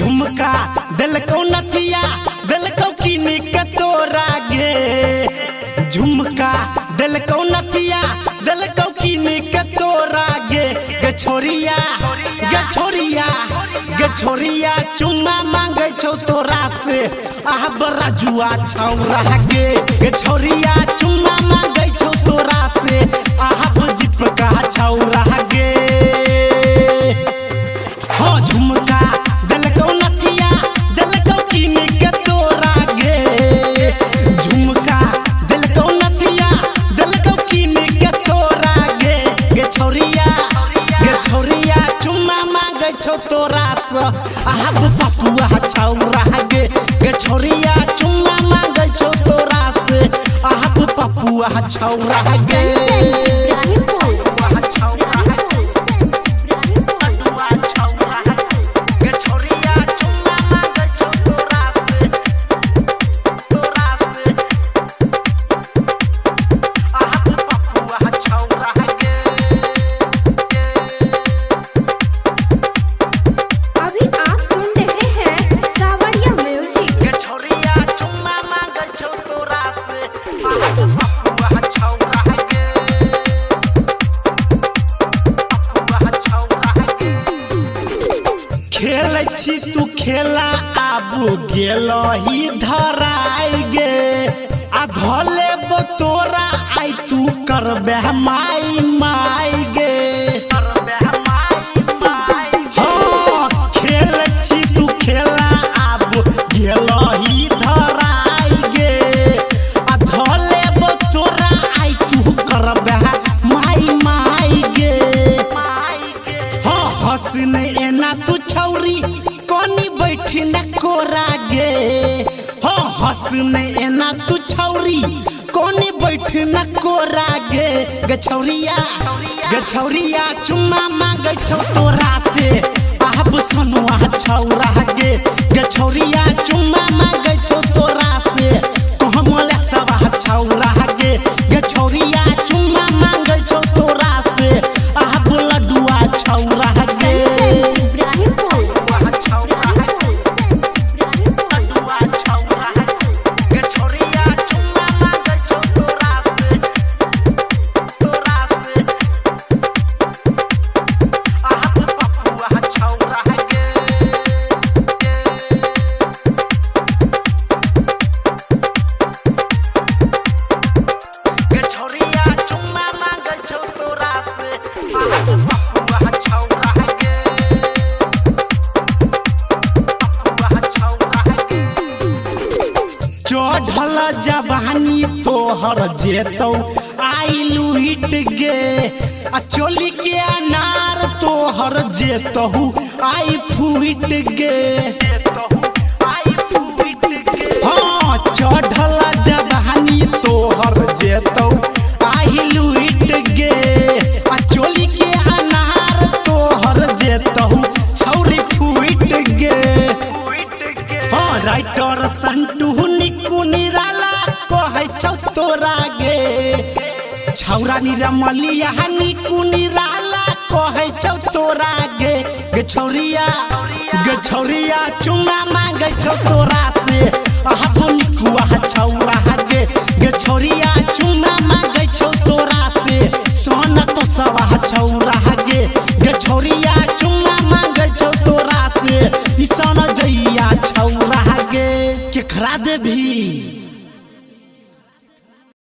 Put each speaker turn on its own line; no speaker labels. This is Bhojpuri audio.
झुमका दिलको नथिया दिलको कीनी के तोरा गे झुमका दिलको नथिया दिलको कीनी के तोरा गे गे छोरिया गे छोरिया गे छोरिया चुम्मा मांगे छौ तोरा से आह बड़ा जुआ छौरा गे गे छोरिया चुम्मा मांगे छौ तोरा से आह दीप का छौरा गे हो झुमका दिलको नथिया दिलको कीनी के तोरा गे झुमका दिलको नथिया दिलको कीनी के तोरा गे गे छोरिया चुम्मा मांगे छौ तोरा से आहा पपुआ छौरा गे गे छोरिया चुम्मा मांगे छौ तोरा से आहा पपुआ छौरा गे खेल छी तू खेला आबू गेलो ही धराई गे आ धले तोरा आई तू करबे माई माई गे हाँ खेल छी तू खेला आबू गेलो ही धराई गे आ धले तोरा आई तू करबे माई माई गे हाँ हंसने एना तू छौरी कोनी बैठी न कोरा गे हो हंसने एना तू छौरी कोनी बैठी न कोरा गे गे छौरिया चुम्मा मांगे छौ तोरा से आब सनुआ छौरा गे गे छौरिया चुम्मा मांगे छौ तोरा से कहमले सवा छौरा गे गे छौरिया चुम्मा मांगे छौ तोरा से आब लडुआ छौरा गे चढ़ल जवानी तोहर जेतौ आइलू हिट गे आ चोली के अनार तोहर जेतौ आई फूट गे हाँ चढ़ल जवानी तोहर जेतौ आइलू हिट गे आ चोली के अनार तोहर जेतौ छौरी फूट गे हाँ राइटर संटू निकू निराला कहै छौ तोरा गे छौरा निरमलिया निकू निराला कहै छौ तोरा गे गे छौरिया चुम्मा मांगे छौ तोरा से आहा निकुआ छौरा गे गे छौरिया चुम्मा मांगे छौ तोरा से सोना तो सवा छौरा गे गे छौरिया चुम्मा मांगे छौ तोरा से ई सोना जइया छौरा गे केकरा देबी